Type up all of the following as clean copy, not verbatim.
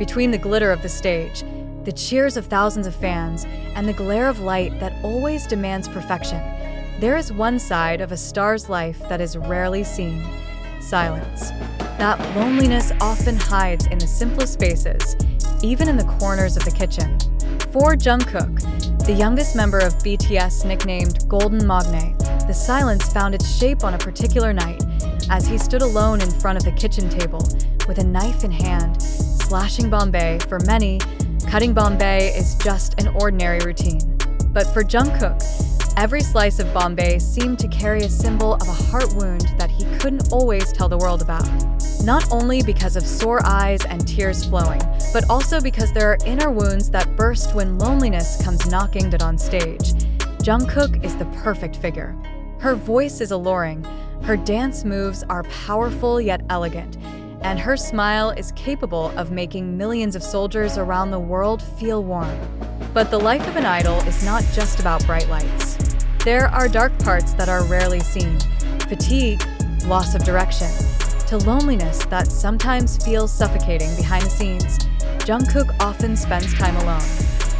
Between the glitter of the stage, the cheers of thousands of fans, and the glare of light that always demands perfection, there is one side of a star's life that is rarely seen: silence. That loneliness often hides in the simplest spaces, even in the corners of the kitchen. For Jungkook, the youngest member of BTS nicknamed Golden Magne, the silence found its shape on a particular night as he stood alone in front of the kitchen table with a knife in hand, slashing bombay. For many, cutting bombay is just an ordinary routine. But for Jungkook, every slice of bombay seemed to carry a symbol of a heart wound that he couldn't always tell the world about. Not only because of sore eyes and tears flowing, but also because there are inner wounds that burst when loneliness comes knocking on stage. Jungkook is the perfect figure. Her voice is alluring, her dance moves are powerful yet elegant, and her smile is capable of making millions of soldiers around the world feel warm. But the life of an idol is not just about bright lights. There are dark parts that are rarely seen: fatigue, loss of direction, to loneliness that sometimes feels suffocating behind the scenes. Jungkook often spends time alone.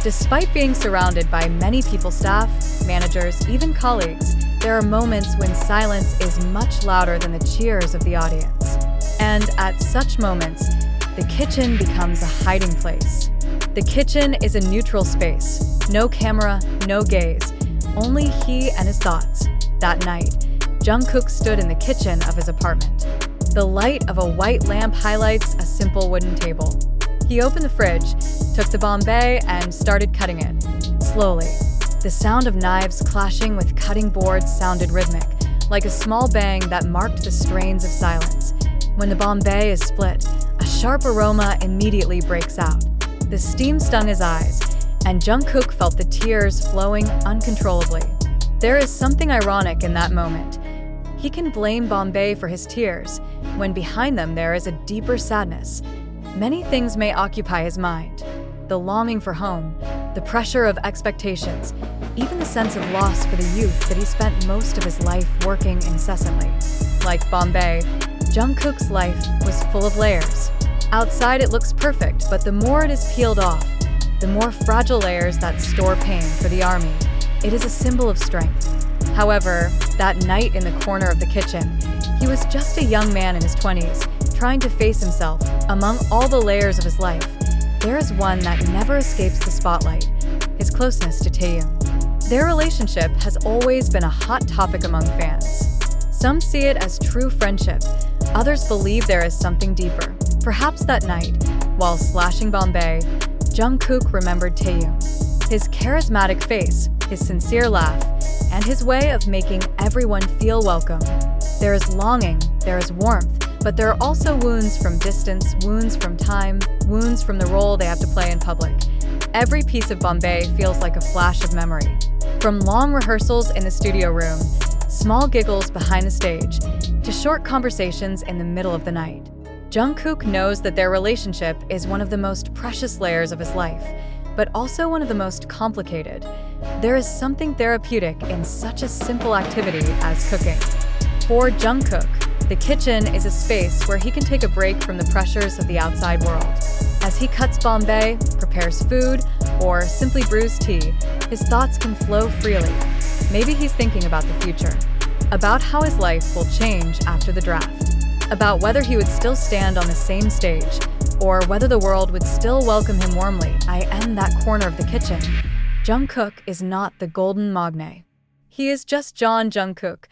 Despite being surrounded by many people, staff, managers, even colleagues, there are moments when silence is much louder than the cheers of the audience. And at such moments, the kitchen becomes a hiding place. The kitchen is a neutral space. No camera, no gaze, only he and his thoughts. That night, Jungkook stood in the kitchen of his apartment. The light of a white lamp highlights a simple wooden table. He opened the fridge, took the bombay, and started cutting it. Slowly, the sound of knives clashing with cutting boards sounded rhythmic, like a small bang that marked the strains of silence. When the bombay is split, a sharp aroma immediately breaks out. The steam stung his eyes, and Jungkook felt the tears flowing uncontrollably. There is something ironic in that moment. He can blame bombay for his tears, when behind them there is a deeper sadness. Many things may occupy his mind: the longing for home, the pressure of expectations, even the sense of loss for the youth that he spent most of his life working incessantly. Like bombay, Jungkook's life was full of layers. Outside it looks perfect, but the more it is peeled off, the more fragile layers that store pain. For the army, it is a symbol of strength. However, that night in the corner of the kitchen, he was just a young man in his 20s, trying to face himself. Among all the layers of his life, there is one that never escapes the spotlight: his closeness to Taehyung. Their relationship has always been a hot topic among fans. Some see it as true friendship, others believe there is something deeper. Perhaps that night, while slashing bombay, Jungkook remembered Taehyung. His charismatic face, his sincere laugh, and his way of making everyone feel welcome. There is longing, there is warmth, but there are also wounds from distance, wounds from time, wounds from the role they have to play in public. Every piece of bombay feels like a flash of memory. From long rehearsals in the studio room, small giggles behind the stage, to short conversations in the middle of the night, Jungkook knows that their relationship is one of the most precious layers of his life, but also one of the most complicated. There is something therapeutic in such a simple activity as cooking. For Jungkook, the kitchen is a space where he can take a break from the pressures of the outside world. As he cuts bombay, prepares food, or simply brews tea, his thoughts can flow freely. Maybe he's thinking about the future, about how his life will change after the draft, about whether he would still stand on the same stage, or whether the world would still welcome him warmly. I am that corner of the kitchen. Jungkook is not the Golden Magne. He is just John Jungkook,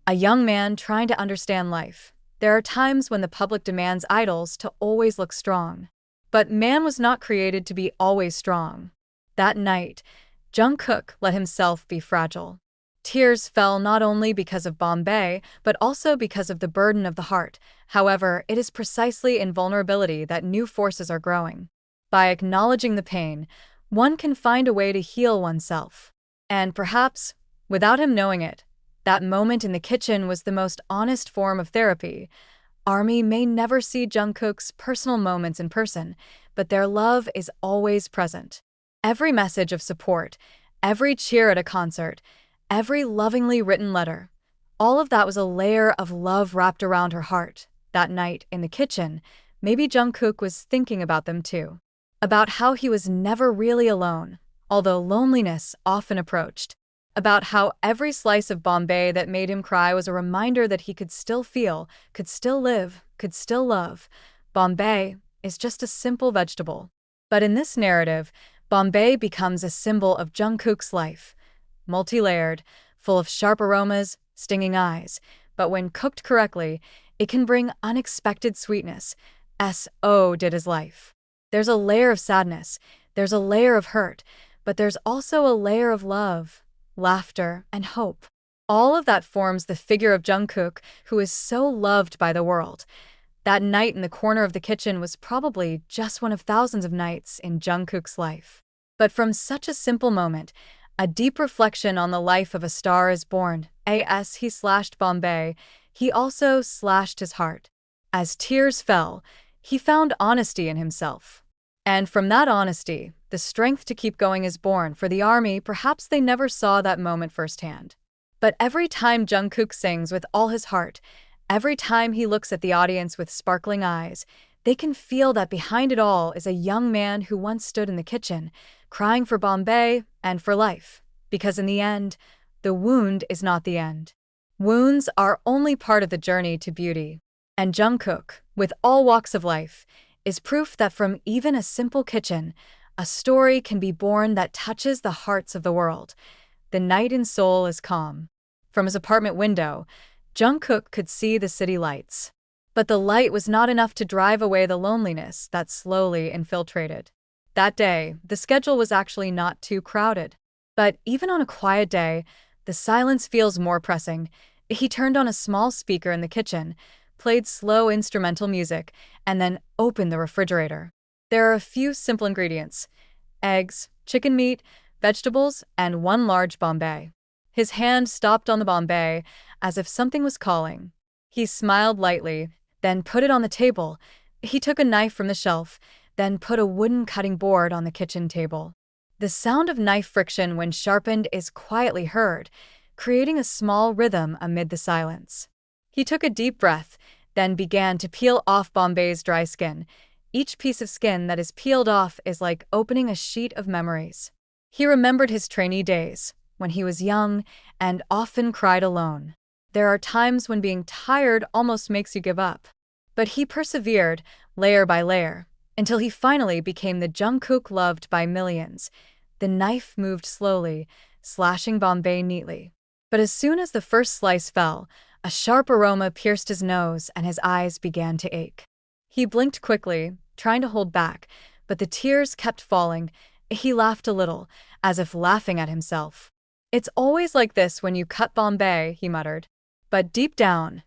a young man trying to understand life. There are times when the public demands idols to always look strong. But man was not created to be always strong. That night, Jungkook let himself be fragile. Tears fell not only because of bombay, but also because of the burden of the heart. However, it is precisely in vulnerability that new forces are growing. By acknowledging the pain, one can find a way to heal oneself. And perhaps, without him knowing it, that moment in the kitchen was the most honest form of therapy. ARMY may never see Jungkook's personal moments in person, but their love is always present. Every message of support, every cheer at a concert, every lovingly written letter, all of that was a layer of love wrapped around her heart. That night in the kitchen, Maybe Jungkook was thinking about them too. About how he was never really alone, although loneliness often approached. About how every slice of Bombay that made him cry was a reminder that he could still feel, could still live, could still love. Bombay is just a simple vegetable. But in this narrative, Bombay becomes a symbol of Jungkook's life. Multi-layered, full of sharp aromas, stinging eyes. But when cooked correctly, it can bring unexpected sweetness. So did his life. There's a layer of sadness, there's a layer of hurt, but there's also a layer of love, laughter, and hope. All of that forms the figure of Jungkook, who is so loved by the world. That night in the corner of the kitchen was probably just one of thousands of nights in Jungkook's life. But from such a simple moment, a deep reflection on the life of a star is born. As he slashed Bombay, he also slashed his heart. As tears fell, he found honesty in himself. And from that honesty, the strength to keep going is born. For the army, perhaps they never saw that moment firsthand. But every time Jungkook sings with all his heart, every time he looks at the audience with sparkling eyes, they can feel that behind it all is a young man who once stood in the kitchen, crying for Bombay and for life. Because in the end, the wound is not the end. Wounds are only part of the journey to beauty. And Jungkook, with all walks of life, is proof that from even a simple kitchen, a story can be born that touches the hearts of the world. The night in Seoul is calm. From his apartment window, Jungkook could see the city lights. But the light was not enough to drive away the loneliness that slowly infiltrated. That day, the schedule was actually not too crowded. But even on a quiet day, the silence feels more pressing. He turned on a small speaker in the kitchen, played slow instrumental music, and then opened the refrigerator. There are a few simple ingredients: eggs, chicken meat, vegetables, and one large Bombay. His hand stopped on the Bombay, as if something was calling. He smiled lightly, then put it on the table. He took a knife from the shelf, then put a wooden cutting board on the kitchen table. The sound of knife friction when sharpened is quietly heard, creating a small rhythm amid the silence. He took a deep breath, then began to peel off Bombay's dry skin. Each piece of skin that is peeled off is like opening a sheet of memories. He remembered his trainee days, when he was young and often cried alone. There are times when being tired almost makes you give up. But he persevered, layer by layer, until he finally became the Jungkook loved by millions. The knife moved slowly, slashing Bombay neatly. But as soon as the first slice fell, a sharp aroma pierced his nose and his eyes began to ache. He blinked quickly, trying to hold back, but the tears kept falling. He laughed a little, as if laughing at himself. "It's always like this when you cut Bombay," he muttered. But deep down,